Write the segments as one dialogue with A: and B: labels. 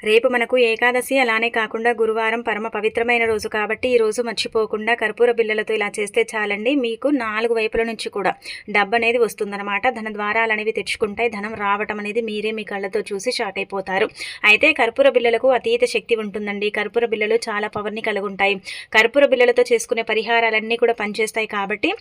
A: రేపు మనకు ఏకాదశి, అలానే కాకుండా గురువారం పరమ పవిత్రమైన రోజు కాబట్టి ఈ రోజు మర్చిపోకుండా కర్పూర బిళ్ళలతో ఇలా చేస్తే చాలండి. మీకు 4 వైపుల నుంచి కూడా డబ్బనేది వస్తుందన్నమాట. ధన ద్వారాలనేవి తెచ్చుకుంటాయి. ధనం రావటం అనేది మీరే మీ కళ్ళతో చూసి షాక్ అయిపోతారు. అయితే కర్పూర బిళ్ళలకు అతీత శక్తి ఉంటుందండి. కర్పూర బిళ్ళలు చాలా పవర్ని కలిగి ఉంటాయి. కర్పూర బిళ్ళలతో చేసుకునే పరిహారాలన్నీ కూడా పనిచేస్తాయి కాబట్టి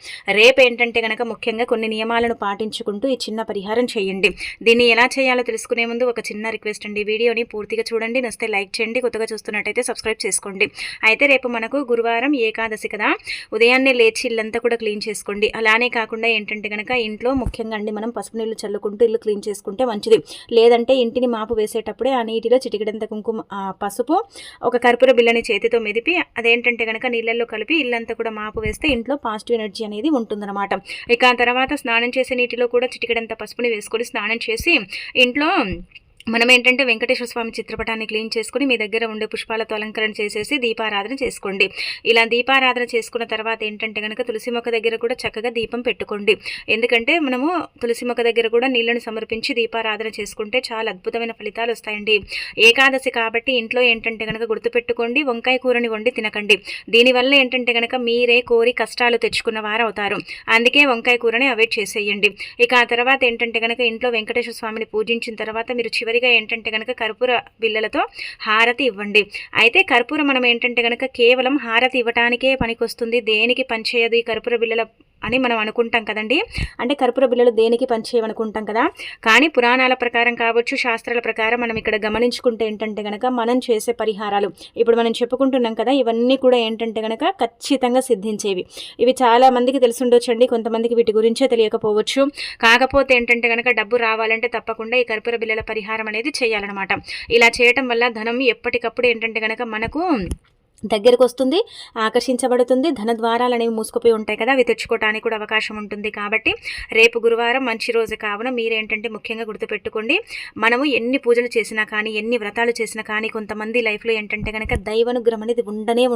A: రేపు ఏంటంటే గనక ముఖ్యంగా కొన్ని నియమాలను పాటించుకుంటూ ఈ చిన్న పరిహారం చేయండి. దీన్ని ఎలా చేయాలో తెలుసుకునే ముందు ఒక చిన్న రిక్వెస్ట్ అండి. వీడియోని పూర్తిగా చూడండి, నచ్చితే లైక్ చేయండి, కొత్తగా చూస్తున్నట్టయితే సబ్స్క్రైబ్ చేసుకోండి. అయితే రేపు మనకు గురువారం ఏకాదశి కదా, ఉదయాన్నే లేచి ఇల్లంతా కూడా క్లీన్ చేసుకోండి. అలానే కాకుండా ఏంటంటే కనుక ఇంట్లో ముఖ్యంగా అండి మనం పసుపు నీళ్ళు చల్లుకుంటూ ఇల్లు క్లీన్ చేసుకుంటే మంచిది. లేదంటే ఇంటిని మాపు వేసేటప్పుడే ఆ నీటిలో చిటికెడంత కుంకుమ పసుపు ఒక కర్పూర బిళ్ళని చేతితో మెదిపి అదేంటంటే కనుక నీళ్ళల్లో కలిపి ఇల్లంతా కూడా మాపు వేస్తే ఇంట్లో పాజిటివ్ ఎనర్జీ అనేది ఉంటుందన్నమాట. ఇక తర్వాత స్నానం చేసే నీటిలో కూడా చిటికెడంత పసుపుని వేసుకొని స్నానం చేసి ఇంట్లో మనం ఏంటంటే వెంకటేశ్వర స్వామి చిత్రపటాన్ని క్లీన్ చేసుకుని మీ దగ్గర ఉండే పుష్పాలతో అలంకరణ చేసేసి దీపారాధన చేసుకోండి. ఇలా దీపారాధన చేసుకున్న తర్వాత ఏంటంటే కనుక తులసి మొక్క దగ్గర కూడా చక్కగా దీపం పెట్టుకోండి. ఎందుకంటే మనము తులసి మొక్క దగ్గర కూడా నీళ్లను సమర్పించి దీపారాధన చేసుకుంటే చాలా అద్భుతమైన ఫలితాలు వస్తాయండి. ఏకాదశి కాబట్టి ఇంట్లో ఏంటంటే కనుక గుర్తుపెట్టుకోండి, వంకాయ కూరని వండి తినకండి. దీనివల్ల ఏంటంటే కనుక మీరే కోరి కష్టాలు తెచ్చుకున్న వారు అవుతారు. అందుకే వంకాయ కూరని అవాయిడ్ చేసేయండి. ఇక ఆ తర్వాత ఏంటంటే కనుక ఇంట్లో వెంకటేశ్వర స్వామిని పూజించిన తర్వాత మీరు చివరిగా ఏంటంటే కనుక కర్పూర బిళ్ళలతో హారతి ఇవ్వండి. అయితే కర్పూరం మనం ఏంటంటే కనుక కేవలం హారతి ఇవ్వటానికే పనికొస్తుంది, దేనికి పనిచేయదు ఈ కర్పూర బిళ్ళల అని మనం అనుకుంటాం కదండి. అంటే కర్పూర బిళ్ళలు దేనికి పనిచేయమనుకుంటాం కదా, కానీ పురాణాల ప్రకారం కావచ్చు, శాస్త్రాల ప్రకారం మనం ఇక్కడ గమనించుకుంటే ఏంటంటే కనుక మనం చేసే పరిహారాలు ఇప్పుడు మనం చెప్పుకుంటున్నాం కదా, ఇవన్నీ కూడా ఏంటంటే కనుక ఖచ్చితంగా సిద్ధించేవి. ఇవి చాలా మందికి తెలిసిండొచ్చండి, కొంతమందికి వీటి గురించే తెలియకపోవచ్చు. కాకపోతే ఏంటంటే కనుక డబ్బు రావాలంటే తప్పకుండా ఈ కర్పూర బిళ్ళల పరిహారం అనేది చేయాలన్నమాట. ఇలా చేయటం వల్ల ధనం ఎప్పటికప్పుడు ఏంటంటే కనుక మనకు దగ్గరకు వస్తుంది, ఆకర్షించబడుతుంది. ధన ద్వారాలు అనేవి మూసుకుపోయి ఉంటాయి కదా, అవి తెచ్చుకోవడానికి కూడా అవకాశం ఉంటుంది. కాబట్టి రేపు గురువారం మంచి రోజు కావున మీరేంటంటే ముఖ్యంగా గుర్తుపెట్టుకోండి, మనము ఎన్ని పూజలు చేసినా కానీ, ఎన్ని వ్రతాలు చేసినా కానీ కొంతమంది లైఫ్లో ఏంటంటే కనుక దైవానుగ్రహం అనేది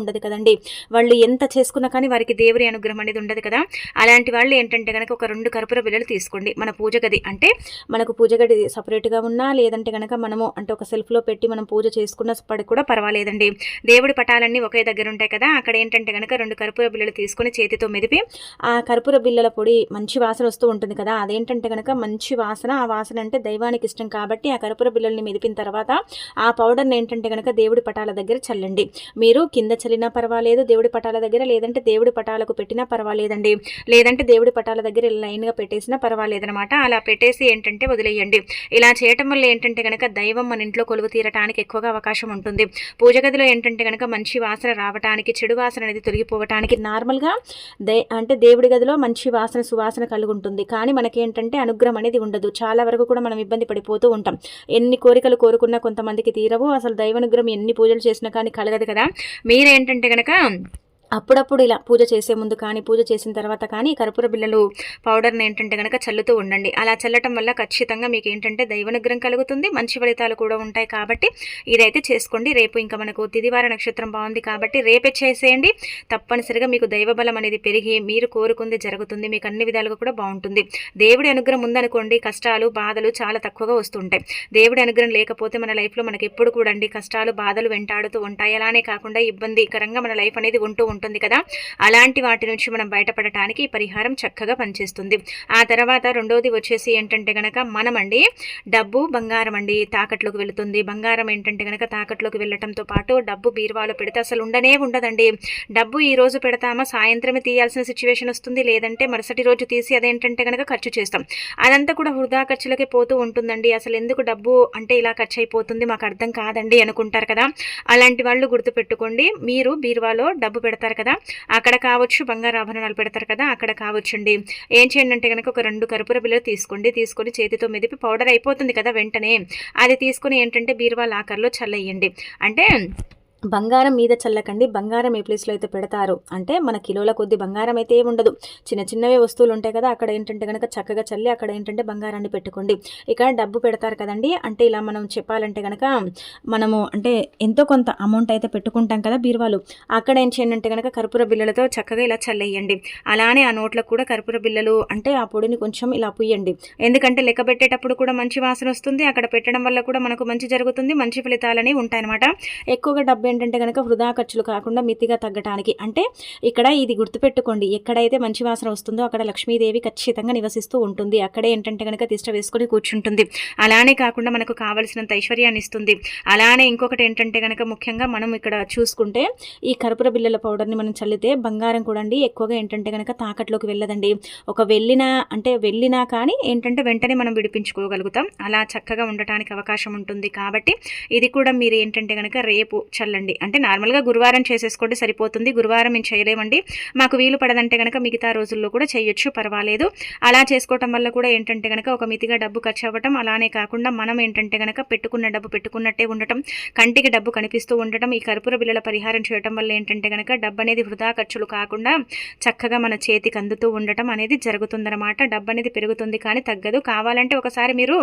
A: ఉండదు కదండి. వాళ్ళు ఎంత చేసుకున్నా కానీ వారికి దేవుడి అనుగ్రహం అనేది ఉండదు కదా. అలాంటి వాళ్ళు ఏంటంటే కనుక ఒక 2 కర్పూర బిళ్ళలు తీసుకోండి. మన పూజ గది అంటే మనకు పూజ గది సపరేట్గా ఉన్నా, లేదంటే కనుక మనము అంటే ఒక సెల్ఫ్లో పెట్టి మనం పూజ చేసుకున్నప్పటికి కూడా పర్వాలేదండి. దేవుడి పటాలన్నీ ఒకే దగ్గర ఉంటాయి కదా, అక్కడ ఏంటంటే కనుక 2 కర్పూర బిళ్ళలు తీసుకొని చేతితో మెదిపి ఆ కర్పూర బిళ్ళల పొడి మంచి వాసన వస్తూ ఉంటుంది కదా, అదేంటంటే కనుక మంచి వాసన. ఆ వాసన అంటే దైవానికి ఇష్టం కాబట్టి ఆ కర్పూర బిళ్ళల్ని మెదిపిన తర్వాత ఆ పౌడర్ని ఏంటంటే కనుక దేవుడి పటాల దగ్గర చల్లండి. మీరు కింద చల్లినా పర్వాలేదు దేవుడి పటాల దగ్గర, లేదంటే దేవుడి పటాలకు పెట్టినా పర్వాలేదండి, లేదంటే దేవుడి పటాల దగ్గర లైన్గా పెట్టేసినా పర్వాలేదనమాట. అలా పెట్టేసి ఏంటంటే వదిలేయండి. ఇలా చేయటం వల్ల ఏంటంటే కనుక దైవం మన ఇంట్లో కొలువు తీరటానికి ఎక్కువగా అవకాశం ఉంటుంది. పూజ గదిలో ఏంటంటే కనుక మంచి వాసన రావటానికి, చెడు వాసన అనేది తొలగిపోవటానికి నార్మల్గా అంటే దేవుడి గదిలో మంచి వాసన సువాసన కలిగి ఉంటుంది, కానీ మనకేంటంటే అనుగ్రహం అనేది ఉండదు. చాలా వరకు కూడా మనం ఇబ్బంది పడిపోతూ ఉంటాం. ఎన్ని కోరికలు కోరుకున్నా కొంతమందికి తీరవు. అసలు దైవానుగ్రహం ఎన్ని పూజలు చేసినా కానీ కలగదు కదా. మీరేంటంటే కనుక అప్పుడప్పుడు ఇలా పూజ చేసే ముందు కానీ, పూజ చేసిన తర్వాత కానీ కర్పూర బిళ్ళలు పౌడర్ని ఏంటంటే కనుక చల్లుతూ ఉండండి. అలా చల్లటం వల్ల ఖచ్చితంగా మీకు ఏంటంటే దైవానుగ్రహం కలుగుతుంది, మంచి ఫలితాలు కూడా ఉంటాయి. కాబట్టి ఇదైతే చేసుకోండి. రేపు ఇంకా మనకు తిదివార నక్షత్రం బాగుంది కాబట్టి రేపే చేసేయండి. తప్పనిసరిగా మీకు దైవబలం అనేది పెరిగి మీరు కోరుకుంది జరుగుతుంది. మీకు అన్ని విధాలుగా కూడా బాగుంటుంది. దేవుడి అనుగ్రహం ఉందనుకోండి, కష్టాలు బాధలు చాలా తక్కువగా వస్తుంటాయి. దేవుడి అనుగ్రహం లేకపోతే మన లైఫ్లో మనకి ఎప్పుడు కూడా అండి కష్టాలు బాధలు వెంటాడుతూ ఉంటాయి. అలానే కాకుండా ఇబ్బందికరంగా మన లైఫ్ అనేది ఉంటుంది కదా, అలాంటి వాటి నుంచి మనం బయటపడటానికి ఈ పరిహారం చక్కగా పనిచేస్తుంది. ఆ తర్వాత రెండోది వచ్చేసి ఏంటంటే కనుక మనమండి డబ్బు బంగారం అండి తాకట్లోకి వెళుతుంది. బంగారం ఏంటంటే కనుక తాకట్లోకి వెళ్ళటంతో పాటు డబ్బు బీరువాలో పెడితే అసలు ఉండదండి. డబ్బు ఈ రోజు పెడతామా సాయంత్రమే తీయాల్సిన సిచ్యువేషన్ వస్తుంది, లేదంటే మరుసటి రోజు తీసి అదేంటంటే కనుక ఖర్చు చేస్తాం. అదంతా కూడా వృధా ఖర్చులకే పోతూ ఉంటుందండి. అసలు ఎందుకు డబ్బు అంటే ఇలా ఖర్చు అయిపోతుంది మాకు అర్థం కాదండి అనుకుంటారు కదా. అలాంటి వాళ్ళు గుర్తుపెట్టుకోండి, మీరు బీరువాలో డబ్బు పెడతారు కదా, అక్కడ కావచ్చు బంగారు ఆభరణాలు పెడతారు కదా, అక్కడ కావచ్చండి. ఏం చేయండి అంటే కనుక ఒక 2 కర్పూర బిళ్ళలు తీసుకొని చేతితో మెదిపి పౌడర్ అయిపోతుంది కదా వెంటనే, అది తీసుకొని ఏంటంటే బీరువా లాకర్లో చల్లేయండి. అంటే బంగారం మీద చల్లకండి. బంగారం ఏ ప్లేస్‌లో అయితే పెడతారో అంటే మన కిలోల కొద్ది బంగారం అయితే ఏమి ఉండదు. చిన్న చిన్నవే వస్తువులు ఉంటాయి కదా! అక్కడ ఏంటంటే గనక చక్కగా చల్లి అక్కడ ఏంటంటే బంగారాన్ని పెట్టుకోండి. ఇక డబ్బు పెడతారు కదండీ! అంటే ఇలా మనం చెప్పాలంటే గనక మనము అంటే ఎంతో కొంత అమౌంట్ అయితే పెట్టుకుంటాం కదా బీరువాలో. అక్కడ ఏం చేయండి అంటే గనక కర్పూర బిళ్ళలతో చక్కగా ఇలా చల్లేయండి. అలానే ఆ నోట్లకు కూడా కర్పూర బిళ్ళలు అంటే ఆ పొడిని కొంచెం ఇలా పుయ్యండి. ఎందుకంటే లెక్క పెట్టేటప్పుడు కూడా మంచి వాసన వస్తుంది. అక్కడ పెట్టడం వల్ల కూడా మనకు మంచి జరుగుతుంది. మంచి ఫలితాలనేవి ఉంటాయన్నమాట. ఎక్కువగా డబ్బు ఏంటంటే గనక వృధా ఖర్చులు కాకుండా మితిగా తగ్గటానికి అంటే ఇక్కడ ఇది గుర్తుపెట్టుకోండి, ఎక్కడైతే మంచి వాసన వస్తుందో అక్కడ లక్ష్మీదేవి ఖచ్చితంగా నివసిస్తూ ఉంటుంది. అక్కడే ఏంటంటే గనక తిష్ట వేసుకొని కూర్చుంటుంది. అలానే కాకుండా మనకు కావలసినంత ఐశ్వర్యాన్ని ఇస్తుంది. అలానే ఇంకొకటి ఏంటంటే గనక ముఖ్యంగా మనం ఇక్కడ చూసుకుంటే ఈ కర్పూర బిళ్ళల పౌడర్ని మనం చల్లితే బంగారం కూడా అండి ఎక్కువగా ఏంటంటే గనక తాకట్లోకి వెళ్ళదండి. ఒక వెళ్ళినా కానీ ఏంటంటే వెంటనే మనం విడిపించుకోగలుగుతాం. అలా చక్కగా ఉండటానికి అవకాశం ఉంటుంది. కాబట్టి ఇది కూడా మీరు ఏంటంటే గనక రేపు చల్లండి. అంటే నార్మల్గా గురువారం చేసేసుకోండి సరిపోతుంది. గురువారం మేము చేయలేమండి, మాకు వీలు పడదంటే కనుక మిగతా రోజుల్లో కూడా చేయొచ్చు, పర్వాలేదు. అలా చేసుకోవటం వల్ల కూడా ఏంటంటే కనుక ఒక మితిగా డబ్బు ఖర్చు అవ్వటం, అలానే కాకుండా మనం ఏంటంటే కనుక పెట్టుకున్న డబ్బు పెట్టుకున్నట్టే ఉండటం, కంటికి డబ్బు కనిపిస్తూ ఉండటం, ఈ కర్పూర బిళ్ళల పరిహారం చేయటం వల్ల ఏంటంటే కనుక డబ్బు అనేది వృధా ఖర్చులు కాకుండా చక్కగా మన చేతికి అందుతూ ఉండటం అనేది జరుగుతుందన్నమాట. డబ్బు అనేది పెరుగుతుంది కానీ తగ్గదు. కావాలంటే ఒకసారి మీరు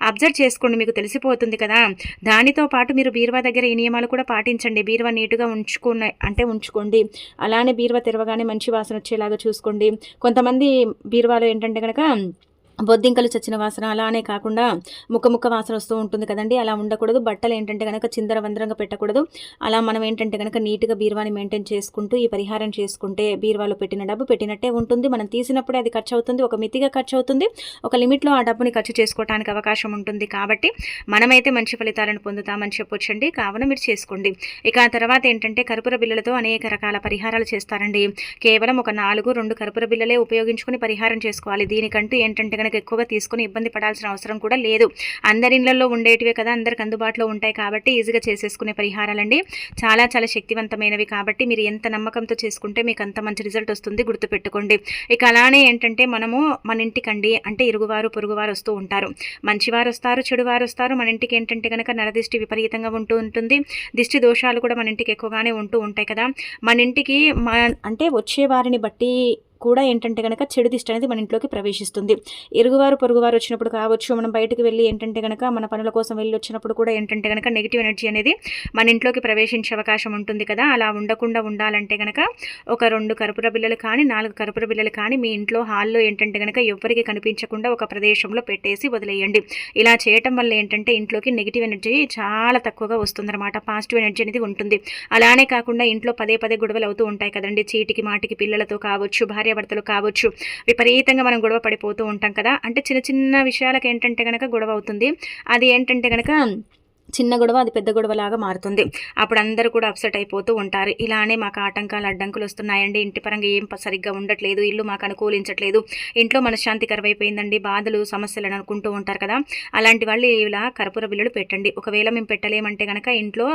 A: అబ్జర్వ్ చేసుకోండి, మీకు తెలిసిపోతుంది కదా. దానితో పాటు మీరు బీరువా దగ్గర ఈ నియమాలు కూడా పాటించండి. బీరువా నీట్గా ఉంచుకోండి. అలానే బీరువా తెరవగానే మంచి వాసన వచ్చేలాగా చూసుకోండి. కొంతమంది బీరువాలో ఏంటంటే కనుక బొద్దింకలు చచ్చిన వాసన అలానే కాకుండా ముక్క వాసన వస్తూ ఉంటుంది కదండి. అలా ఉండకూడదు. బట్టలు ఏంటంటే కనుక చిందరవందరంగా పెట్టకూడదు. అలా మనం ఏంటంటే కనుక నీట్గా బీరువాని మెయింటైన్ చేసుకుంటూ ఈ పరిహారం చేసుకుంటే బీరువాలో పెట్టిన డబ్బు పెట్టినట్టే ఉంటుంది. మనం తీసినప్పుడే అది ఖర్చు అవుతుంది. ఒక మితిగా ఖర్చు అవుతుంది. ఒక లిమిట్లో ఆ డబ్బుని ఖర్చు చేసుకోవడానికి అవకాశం ఉంటుంది. కాబట్టి మనమైతే మంచి ఫలితాలను పొందుతామని చెప్పొచ్చండి. కావున మీరు చేసుకోండి. ఇక ఆ తర్వాత ఏంటంటే కర్పూర బిళ్ళలతో అనేక రకాల పరిహారాలు చేస్తారండి. కేవలం ఒక 2 కర్పూర బిళ్ళలే ఉపయోగించుకుని పరిహారం చేసుకోవాలి. దీనికంటూ ఏంటంటే కనుక ఎక్కువగా తీసుకుని ఇబ్బంది పడాల్సిన అవసరం కూడా లేదు. అందరి ఇళ్లలో ఉండేటివే కదా, అందరికి అందుబాటులో ఉంటాయి కాబట్టి ఈజీగా చేసేసుకునే పరిహారాలండి. చాలా చాలా శక్తివంతమైనవి కాబట్టి మీరు ఎంత నమ్మకంతో చేసుకుంటే మీకు అంత మంచి రిజల్ట్ వస్తుంది, గుర్తుపెట్టుకోండి. ఇక అలానే ఏంటంటే మనము మన ఇంటికండి అంటే ఇరుగువారు పొరుగువారు వస్తూ ఉంటారు. మంచివారు వస్తారు, చెడువారు వస్తారు. మన ఇంటికి ఏంటంటే కనుక నరదిష్టి విపరీతంగా ఉంటూ ఉంటుంది. దిష్టి దోషాలు కూడా మన ఇంటికి ఎక్కువగానే ఉంటూ ఉంటాయి కదా. మన ఇంటికి అంటే వచ్చే వారిని బట్టి కూడా ఏంటంటే కనుక చెడు దిష్టి అనేది మన ఇంట్లోకి ప్రవేశిస్తుంది. ఇరుగువారు పొరుగువారు వచ్చినప్పుడు కావచ్చు, మనం బయటకు వెళ్ళి ఏంటంటే కనుక మన పనుల కోసం వెళ్ళి వచ్చినప్పుడు కూడా ఏంటంటే కనుక నెగిటివ్ ఎనర్జీ అనేది మన ఇంట్లోకి ప్రవేశించే అవకాశం ఉంటుంది కదా. అలా ఉండకుండా ఉండాలంటే కనుక ఒక 2 కర్పూర బిళ్ళలు కానీ 4 కర్పూర బిళ్ళలు కానీ మీ ఇంట్లో హాల్లో ఏంటంటే కనుక ఎవ్వరికి కనిపించకుండా ఒక ప్రదేశంలో పెట్టేసి వదిలేయండి. ఇలా చేయటం వల్ల ఏంటంటే ఇంట్లోకి నెగిటివ్ ఎనర్జీ చాలా తక్కువగా వస్తుందన్నమాట. పాజిటివ్ ఎనర్జీ అనేది ఉంటుంది. అలానే కాకుండా ఇంట్లో పదే గొడవలు అవుతూ ఉంటాయి కదండి. చీటికి మాటికి పిల్లలతో కావచ్చు, భార్యాభర్తలు కావచ్చు, విపరీతంగా మనం గొడవ పడిపోతూ ఉంటాం కదా. అంటే చిన్న చిన్న విషయాలకు ఏంటంటే కనుక గొడవ అవుతుంది. అది ఏంటంటే కనుక చిన్న గొడవ అది పెద్ద గొడవలాగా మారుతుంది. అప్పుడు అందరూ కూడా అప్సెట్ అయిపోతూ ఉంటారు. ఇలానే మాకు ఆటంకాలు అడ్డంకులు వస్తున్నాయండి, ఇంటి పరంగా ఏం సరిగ్గా ఉండట్లేదు, ఇల్లు మాకు అనుకూలించట్లేదు, ఇంట్లో మనశ్శాంతి కరువైపోయిందండి, బాధలు సమస్యలను అనుకుంటూ ఉంటారు కదా. అలాంటి వాళ్ళు ఇలా కర్పూర బిళ్ళలు పెట్టండి. ఒకవేళ మేము పెట్టలేమంటే కనుక ఇంట్లో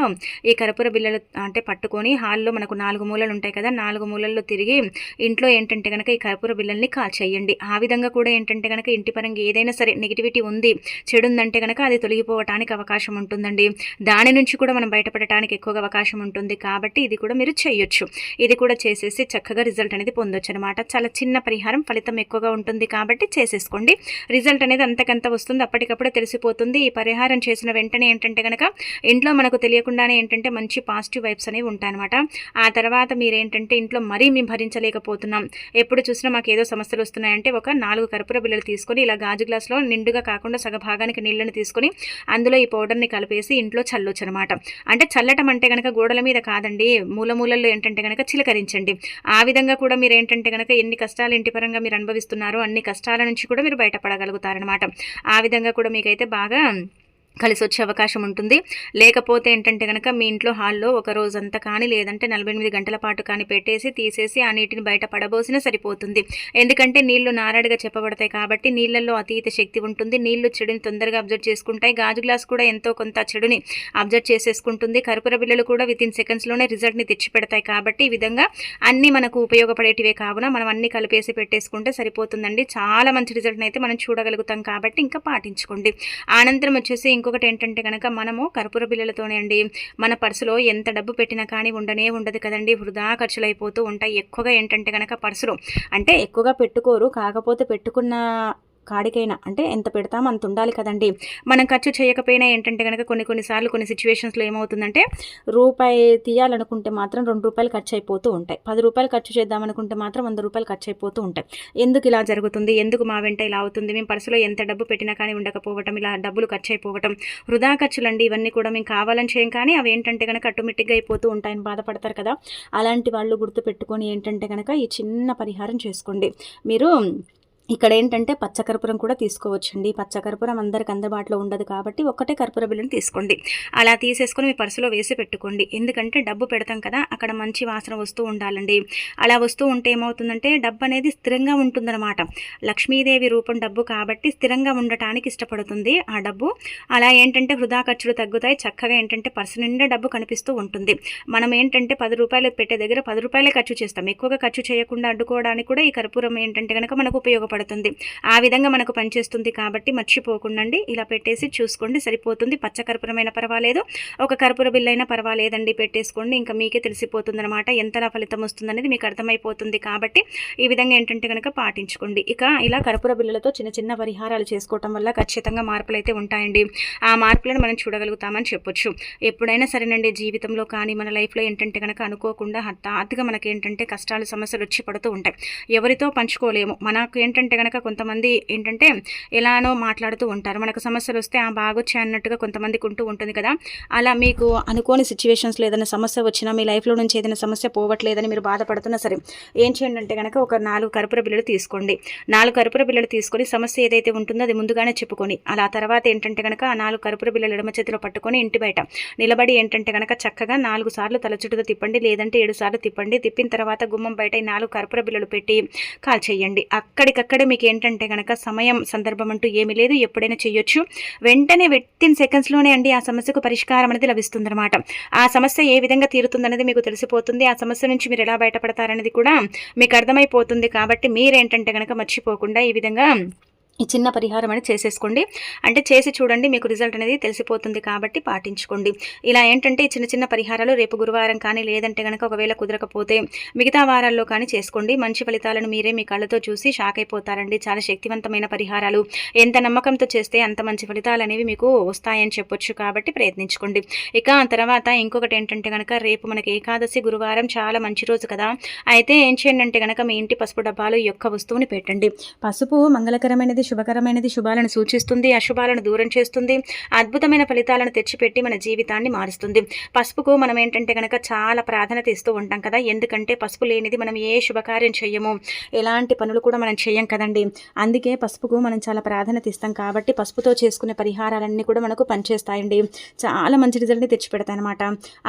A: ఈ కర్పూర బిళ్ళలు అంటే పట్టుకొని హాల్లో మనకు 4 మూలలు ఉంటాయి కదా, 4 మూలల్లో తిరిగి ఇంట్లో ఏంటంటే కనుక ఈ కర్పూర బిళ్ళల్ని కాల్చేయండి. ఆ విధంగా కూడా ఏంటంటే కనుక ఇంటి పరంగా ఏదైనా సరే నెగిటివిటీ ఉంది, చెడు ఉందంటే కనుక అది తొలగిపోవటానికి అవకాశం ఉంటుంది. దాని నుంచి కూడా మనం బయటపడటానికి ఎక్కువగా అవకాశం ఉంటుంది. కాబట్టి ఇది కూడా మీరు చేయొచ్చు. ఇది కూడా చేసేసి చక్కగా రిజల్ట్ అనేది పొందొచ్చు అనమాట. చాలా చిన్న పరిహారం, ఫలితం ఎక్కువగా ఉంటుంది కాబట్టి చేసేసుకోండి. రిజల్ట్ అనేది అంతకంత వస్తుంది, అప్పటికప్పుడే తెలిసిపోతుంది. ఈ పరిహారం చేసిన వెంటనే ఏంటంటే కనుక ఇంట్లో మనకు తెలియకుండానే ఏంటంటే మంచి పాజిటివ్ వైబ్స్ అనేవి ఉంటాయన్నమాట. ఆ తర్వాత మీరేంటంటే ఇంట్లో మరీ మేము భరించలేకపోతున్నాం, ఎప్పుడు చూసినా మాకు ఏదో సమస్యలు వస్తున్నాయంటే ఒక 4 కర్పూర బిళ్ళలు తీసుకొని ఇలా గాజు గ్లాస్లో నిండుగా కాకుండా సగభాగానికి నీళ్ళని తీసుకొని అందులో ఈ పౌడర్ని కలిపేసి ఇంట్లో చల్లొచ్చు అనమాట. అంటే చల్లటం అంటే కనుక గోడల మీద కాదండి, మూలల్లో ఏంటంటే కనుక చిలకరించండి. ఆ విధంగా కూడా మీరు ఏంటంటే కనుక ఎన్ని కష్టాలు ఇంటి పరంగా మీరు అనుభవిస్తున్నారో అన్ని కష్టాల నుంచి కూడా మీరు బయటపడగలుగుతారనమాట. ఆ విధంగా కూడా మీకైతే బాగా కలిసి వచ్చే అవకాశం ఉంటుంది. లేకపోతే ఏంటంటే కనుక మీ ఇంట్లో హాల్లో ఒక రోజంతా కానీ లేదంటే 48 గంటల పాటు కానీ పెట్టేసి తీసేసి ఆ నీటిని బయట పడబోసినా సరిపోతుంది. ఎందుకంటే నీళ్లు నారాడుగా చెప్పబడతాయి కాబట్టి నీళ్ళల్లో అతీత శక్తి ఉంటుంది. నీళ్లు చెడుని తొందరగా అబ్జర్వ్ చేసుకుంటాయి. గాజు గ్లాస్ కూడా ఎంతో కొంత చెడుని అబ్జర్వ్ చేసేసుకుంటుంది. కర్పూర బిళ్ళలు కూడా వితిన్ సెకండ్స్లోనే రిజల్ట్ని తెచ్చిపెడతాయి. కాబట్టి ఈ విధంగా అన్నీ మనకు ఉపయోగపడేటివే కావున మనం అన్ని కలిపేసి పెట్టేసుకుంటే సరిపోతుందండి. చాలా మంచి రిజల్ట్ని అయితే మనం చూడగలుగుతాం కాబట్టి ఇంకా పాటించుకోండి. అనంతరం వచ్చేసి ఇంకొకటి ఏంటంటే కనుక మనము కర్పూర బిళ్ళలతోనే అండి మన పర్సులో ఎంత డబ్బు పెట్టినా కానీ ఉండదు కదండి, వృధా ఖర్చులు అయిపోతూ ఉంటాయి. ఎక్కువగా ఏంటంటే కనుక పర్సులో అంటే ఎక్కువగా పెట్టుకోరు, కాకపోతే పెట్టుకున్న కాడికైనా అంటే ఎంత పెడతామో అంత ఉండాలి కదండి. మనం ఖర్చు చేయకపోయినా ఏంటంటే కనుక కొన్నిసార్లు కొన్ని సిచ్యువేషన్స్లో ఏమవుతుందంటే రూపాయి తీయాలనుకుంటే మాత్రం ₹2 ఖర్చు అయిపోతూ ఉంటాయి. ₹10 ఖర్చు చేద్దామనుకుంటే మాత్రం ₹100 ఖర్చు అయిపోతూ ఉంటాయి. ఎందుకు ఇలా జరుగుతుంది, ఎందుకు మా వెంట ఇలా అవుతుంది, మేము పర్సులో ఎంత డబ్బు పెట్టినా కానీ ఉండకపోవటం, ఇలా డబ్బులు ఖర్చు అయిపోవటం, వృధా ఖర్చులండి ఇవన్నీ కూడా మేము కావాలని చేయం, కానీ అవి ఏంటంటే కనుక ఆటోమేటిక్గా అయిపోతూ ఉంటాయని బాధపడతారు కదా. అలాంటి వాళ్ళు గుర్తుపెట్టుకొని ఏంటంటే కనుక ఈ చిన్న పరిహారం చేసుకోండి. మీరు ఇక్కడ ఏంటంటే పచ్చకర్పూరం కూడా తీసుకోవచ్చండి. పచ్చకర్పూరం అందరికి అందుబాటులో ఉండదు కాబట్టి ఒక్కటే కర్పూర బిళ్ళని తీసుకోండి. అలా తీసేసుకొని మీ పర్సులో వేసి పెట్టుకోండి. ఎందుకంటే డబ్బు పెడతాం కదా, అక్కడ మంచి వాసన వస్తూ ఉండాలండి. అలా వస్తూ ఉంటే ఏమవుతుందంటే డబ్బు అనేది స్థిరంగా ఉంటుందన్నమాట. లక్ష్మీదేవి రూపం డబ్బు కాబట్టి స్థిరంగా ఉండటానికి ఇష్టపడుతుంది ఆ డబ్బు. అలా ఏంటంటే వృధా ఖర్చులు తగ్గుతాయి. చక్కగా ఏంటంటే పర్సు నిండా డబ్బు కనిపిస్తూ ఉంటుంది. మనం ఏంటంటే ₹10 పెట్టే దగ్గర ₹10 ఖర్చు చేస్తాం. ఎక్కువగా ఖర్చు చేయకుండా అడ్డుకోవడానికి కూడా ఈ కర్పూరం ఏంటంటే కనుక మనకు ఉపయోగపడుతుంది. ఆ విధంగా మనకు పనిచేస్తుంది కాబట్టి మర్చిపోకుండా ఇలా పెట్టేసి చూసుకోండి, సరిపోతుంది. పచ్చకర్పూరమైనా పర్వాలేదు, ఒక కర్పూర బిళ్ళ అయినా పర్వాలేదండి, పెట్టేసుకోండి. ఇంకా మీకే తెలిసిపోతుంది అనమాట ఎంతలా ఫలితం వస్తుందనేది మీకు అర్థమైపోతుంది. కాబట్టి ఈ విధంగా ఏంటంటే కనుక పాటించుకోండి. ఇక ఇలా కర్పూర బిళ్ళలతో చిన్న చిన్న పరిహారాలు చేసుకోవటం వల్ల ఖచ్చితంగా మార్పులు అయితే ఉంటాయండి. ఆ మార్పులను మనం చూడగలుగుతామని చెప్పొచ్చు. ఎప్పుడైనా సరేనండి, జీవితంలో కానీ మన లైఫ్లో ఏంటంటే కనుక అనుకోకుండా హఠాత్తుగా మనకేంటంటే కష్టాలు సమస్యలు వచ్చి పడుతూ ఉంటాయి. ఎవరితో పంచుకోలేము. మనకు ఏంటంటే కనుక కొంతమంది ఏంటంటే ఎలానో మాట్లాడుతూ ఉంటారు. మనకు సమస్యలు వస్తే బాగొచ్చాయి అన్నట్టుగా కొంతమందికి ఉంటుంది కదా. అలా మీకు అనుకోని సిచ్యువేషన్స్లో ఏదైనా సమస్య వచ్చినా, మీ లైఫ్లో నుంచి ఏదైనా సమస్య పోవట్లేదని మీరు బాధపడుతున్నా సరే ఏం చేయండి అంటే కనుక ఒక 4 కర్పూర బిళ్ళలు తీసుకోండి. 4 కర్పూర బిళ్ళలు తీసుకొని సమస్య ఏదైతే ఉంటుందో అది ముందుగానే చెప్పుకొని, అలా తర్వాత ఏంటంటే కనుక ఆ 4 కర్పూర బిళ్ళలు ఎడమ చేతిలో పట్టుకొని ఇంటి బయట నిలబడి ఏంటంటే కనుక చక్కగా 4 సార్లు తల చుట్టూ తిప్పండి, లేదంటే 7 సార్లు తిప్పండి. తిప్పిన తర్వాత గుమ్మం బయట ఈ 4 కర్పూర బిళ్ళలు పెట్టి కాల్చేయండి. అక్కడికక్కడ మీకు ఏంటంటే కనుక సమయం సందర్భం అంటూ ఏమీ లేదు, ఎప్పుడైనా చేయొచ్చు. వెంటనే వితిన్ సెకండ్స్లోనే అండి ఆ సమస్యకు పరిష్కారం అనేది లభిస్తుందన్నమాట. ఆ సమస్య ఏ విధంగా తీరుతుందనేది మీకు తెలిసిపోతుంది. ఆ సమస్య నుంచి మీరు ఎలా బయటపడతారనేది కూడా మీకు అర్థమైపోతుంది. కాబట్టి మీరేంటంటే కనుక మర్చిపోకుండా ఈ విధంగా ఈ చిన్న పరిహారం అనేది చేసేసుకోండి. అంటే చేసి చూడండి, మీకు రిజల్ట్ అనేది తెలిసిపోతుంది. కాబట్టి పాటించుకోండి. ఇలా ఏంటంటే చిన్న చిన్న పరిహారాలు రేపు గురువారం కానీ, లేదంటే కనుక ఒకవేళ కుదరకపోతే మిగతా వారాల్లో కానీ చేసుకోండి. మంచి ఫలితాలను మీరే మీ కళ్ళతో చూసి షాక్ అయిపోతారండి. చాలా శక్తివంతమైన పరిహారాలు, ఎంత నమ్మకంతో చేస్తే అంత మంచి ఫలితాలు అనేవి మీకు వస్తాయని చెప్పొచ్చు. కాబట్టి ప్రయత్నించుకోండి. ఇక తర్వాత ఇంకొకటి ఏంటంటే కనుక రేపు మనకి ఏకాదశి, గురువారం చాలా మంచి రోజు కదా. అయితే ఏం చేయండి అంటే కనుక మీ ఇంటి పసుపు డబ్బాలో ఈ యొక్క వస్తువుని పెట్టండి. పసుపు మంగళకరమైనది, శుభకరమైనది, శుభాలను సూచిస్తుంది, అశుభాలను దూరం చేస్తుంది, అద్భుతమైన ఫలితాలను తెచ్చిపెట్టి మన జీవితాన్ని మారుస్తుంది. పసుపుకు మనం ఏంటంటే కనుక చాలా ప్రాధాన్యత ఇస్తూ ఉంటాం కదా. ఎందుకంటే పసుపు లేనిది మనం ఏ శుభకార్యం చెయ్యము, ఎలాంటి పనులు కూడా మనం చెయ్యం కదండి. అందుకే పసుపుకు మనం చాలా ప్రాధాన్యత ఇస్తాం. కాబట్టి పసుపుతో చేసుకునే పరిహారాలన్నీ కూడా మనకు పనిచేస్తాయండి. చాలా మంచి రిజల్ట్ని తెచ్చిపెడతాయి అనమాట.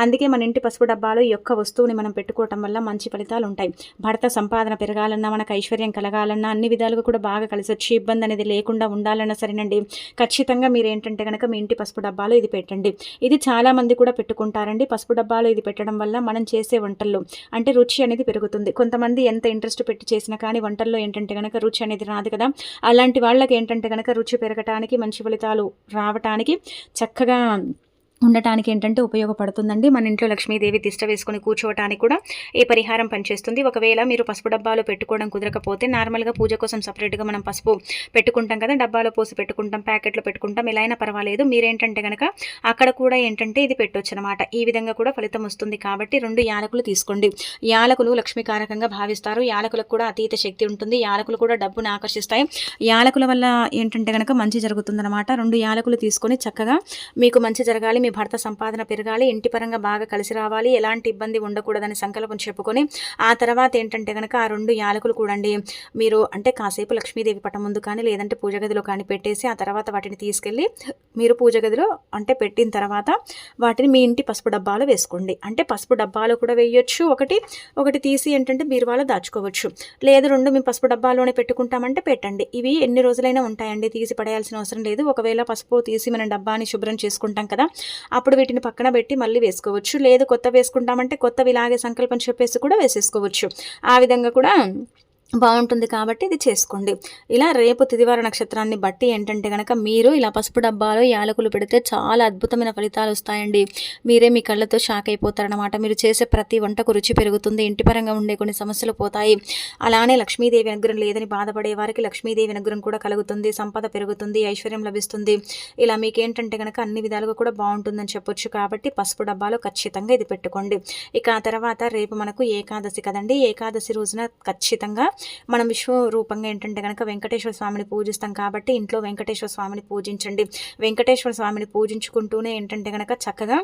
A: అందుకే మన ఇంటి పసుపు డబ్బాలో ఈ యొక్క వస్తువుని మనం పెట్టుకోవటం వల్ల మంచి ఫలితాలు ఉంటాయి. భర్త సంపాదన పెరగాలన్నా, మనకు ఐశ్వర్యం కలగాలన్నా, అన్ని విధాలుగా కూడా బాగా కలిసి వచ్చి ఇబ్బంది అనేది లేకుండా ఉండాలన్నా సరేనండి, ఖచ్చితంగా మీరు ఏంటంటే కనుక మీ ఇంటి పసుపు డబ్బాలో ఇది పెట్టండి. ఇది చాలా మంది కూడా పెట్టుకుంటారండి. పసుపు డబ్బాలో ఇది పెట్టడం వల్ల మనం చేసే వంటల్లో అంటే రుచి అనేది పెరుగుతుంది. కొంతమంది ఎంత ఇంట్రెస్ట్ పెట్టి చేసినా కానీ వంటల్లో ఏంటంటే కనుక రుచి అనేది రాదు కదా. అలాంటి వాళ్ళకి ఏంటంటే కనుక రుచి పెరగటానికి, మంచి ఫలితాలు రావటానికి, చక్కగా ఉండటానికి ఏంటంటే ఉపయోగపడుతుందండి. మన ఇంట్లో లక్ష్మీదేవి తిష్ట వేసుకొని కూర్చోవటానికి కూడా ఈ పరిహారం పనిచేస్తుంది. ఒకవేళ మీరు పసుపు డబ్బాలో పెట్టుకోవడం కుదరకపోతే నార్మల్గా పూజ కోసం సపరేట్గా మనం పసుపు పెట్టుకుంటాం కదా, డబ్బాలో పోసి పెట్టుకుంటాం, ప్యాకెట్లో పెట్టుకుంటాం, ఎలా అయినా పర్వాలేదు. మీరేంటంటే కనుక అక్కడ కూడా ఏంటంటే ఇది పెట్టొచ్చు అనమాట. ఈ విధంగా కూడా ఫలితం వస్తుంది. కాబట్టి 2 యాలకులు తీసుకోండి. యాలకులు లక్ష్మీకారకంగా భావిస్తారు. యాలకులకు కూడా అతీత శక్తి ఉంటుంది. యాలకులు కూడా డబ్బును ఆకర్షిస్తాయి. యాలకుల వల్ల ఏంటంటే కనుక మంచి జరుగుతుందన్నమాట. 2 యాలకులు తీసుకొని చక్కగా మీకు మంచి జరగాలి, మీ భర్త సంపాదన పెరగాలి, ఇంటి పరంగా బాగా కలిసి రావాలి, ఎలాంటి ఇబ్బంది ఉండకూడదని సంకల్పం చెప్పుకొని ఆ తర్వాత ఏంటంటే కనుక ఆ 2 యాలకులు కూడండి మీరు అంటే కాసేపు లక్ష్మీదేవి పటం ముందు కానీ, లేదంటే పూజ గదిలో కానీ పెట్టేసి ఆ తర్వాత వాటిని తీసుకెళ్ళి మీరు పూజ గదిలో అంటే పెట్టిన తర్వాత వాటిని మీ ఇంటి పసుపు డబ్బాలో వేసుకోండి. అంటే పసుపు డబ్బాలో కూడా వేయొచ్చు, ఒకటి తీసి ఏంటంటే బీరువాలో దాచుకోవచ్చు. లేదు 2 మేము పసుపు డబ్బాలోనే పెట్టుకుంటామంటే పెట్టండి. ఇవి ఎన్ని రోజులైనా ఉంటాయండి, తీసి పడేయాల్సిన అవసరం లేదు. ఒకవేళ పసుపు తీసి మనం డబ్బాని శుభ్రం చేసుకుంటాం కదా, అప్పుడు వీటిని పక్కన పెట్టి మళ్ళీ వేసుకోవచ్చు. లేదు కొత్త వేసుకుంటామంటే కొత్తవి ఇలాగే సంకల్పం చెప్పేసి కూడా వేసేసుకోవచ్చు. ఆ విధంగా కూడా బావుంటుంది కాబట్టి ఇది చేసుకోండి. ఇలా రేపు తిదివార నక్షత్రాన్ని బట్టి ఏంటంటే గనక మీరు ఇలా పసుపు డబ్బాలో యాలకులు పెడితే చాలా అద్భుతమైన ఫలితాలొస్తాయండి. మీరే మీ కళ్ళతో షాక్ అయిపోతారనమాట. మీరు చేసే ప్రతి వంటకు రుచి పెరుగుతుంది. ఇంటి పరంగా ఉండే కొన్ని సమస్యలు పోతాయి. అలానే లక్ష్మీదేవి అనుగ్రహం లేదని బాధపడే వారికి లక్ష్మీదేవి అనుగ్రహం కూడా కలుగుతుంది. సంపద పెరుగుతుంది. ఐశ్వర్యం లభిస్తుంది. ఇలా మీకేంటంటే గనక అన్ని విధాలుగా కూడా బావుంటుందని చెప్పొచ్చు. కాబట్టి పసుపు డబ్బాలో ఖచ్చితంగా ఇది పెట్టుకోండి. ఇక ఆ తర్వాత రేపు మనకు ఏకాదశి కదండీ! ఏకాదశి రోజున ఖచ్చితంగా మనం విశ్వరూపంగా ఏంటంటే కనుక వెంకటేశ్వర స్వామిని పూజిస్తాం కాబట్టి ఇంట్లో వెంకటేశ్వర స్వామిని పూజించండి. వెంకటేశ్వర స్వామిని పూజించుకుంటూనే ఏంటంటే కనుక చక్కగా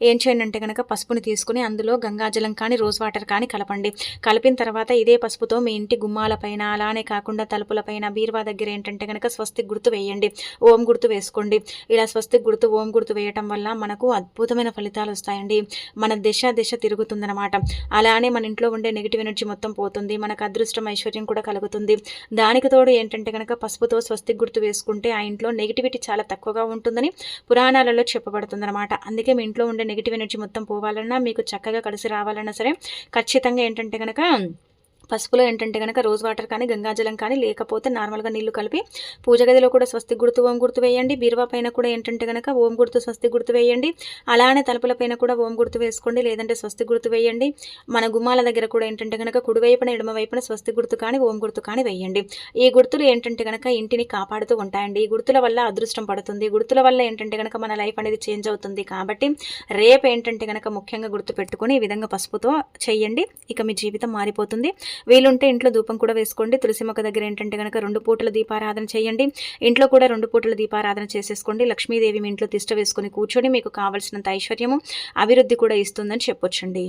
A: ఏం చేయండి అంటే కనుక పసుపుని తీసుకుని అందులో గంగాజలం కానీ రోజ్ వాటర్ కానీ కలపండి. కలిపిన తర్వాత ఇదే పసుపుతో మీ ఇంటి గుమ్మాలపైన అలానే కాకుండా తలుపులపైన బీరువా దగ్గర ఏంటంటే కనుక స్వస్తిక్ గుర్తు వేయండి. ఓం గుర్తు వేసుకోండి. ఇలా స్వస్తిక్ గుర్తు ఓం గుర్తు వేయటం వల్ల మనకు అద్భుతమైన ఫలితాలు వస్తాయండి. మన దిశ తిరుగుతుందనమాట. అలానే మన ఇంట్లో ఉండే నెగిటివ్ ఎనర్జీ మొత్తం పోతుంది. మనకు అదృష్టం ఐశ్వర్యం కూడా కలుగుతుంది. దానికి తోడు ఏంటంటే కనుక పసుపుతో స్వస్తిక్ గుర్తు వేసుకుంటే ఆ ఇంట్లో నెగిటివిటీ చాలా తక్కువగా ఉంటుందని పురాణాలలో చెప్పబడుతుందన్నమాట. అందుకే మీ ఇంట్లో ఉండే నెగిటివ్ ఎనర్జీ మొత్తం పోవాలన్నా మీకు చక్కగా కలిసి రావాలన్నా సరే ఖచ్చితంగా ఏంటంటే కనుక పసుపులో ఏంటంటే కనుక రోజ్ వాటర్ కానీ గంగాజలం కానీ లేకపోతే నార్మల్గా నీళ్లు కలిపి పూజ గదిలో కూడా స్వస్తిక్ గుర్తు ఓం గుర్తు వేయండి. బీరువా పైన కూడా ఏంటంటే కనుక ఓం గుర్తు స్వస్తిక్ గుర్తు వేయండి. అలానే తలుపుల పైన కూడా ఓం గుర్తు వేసుకోండి, లేదంటే స్వస్తిక్ గుర్తు వేయండి. మన గుమ్మాల దగ్గర కూడా ఏంటంటే కనుక కుడివైపున ఎడమవైపున స్వస్తిక్ గుర్తు కానీ ఓం గుర్తు కానీ వేయండి. ఈ గుర్తులు ఏంటంటే కనుక ఇంటిని కాపాడుతూ ఉంటాయండి. ఈ గుర్తుల వల్ల అదృష్టం పడుతుంది. గుర్తుల వల్ల ఏంటంటే కనుక మన లైఫ్ అనేది చేంజ్ అవుతుంది. కాబట్టి రేపు ఏంటంటే కనుక ముఖ్యంగా గుర్తు పెట్టుకుని ఈ విధంగా పసుపుతో చేయండి. ఇక మీ జీవితం మారిపోతుంది. వీలుంటే ఇంట్లో ధూపం కూడా వేసుకోండి. తులసి మొక్క దగ్గర ఏంటంటే కనుక 2 పూటల దీపారాధన చేయండి. ఇంట్లో కూడా 2 పూటల దీపారాధన చేసేసుకోండి. లక్ష్మీదేవి మీ ఇంట్లో తిష్ట వేసుకొని కూర్చొని మీకు కావలసినంత ఐశ్వర్యము అభివృద్ధి కూడా ఇస్తుందని చెప్పొచ్చండి.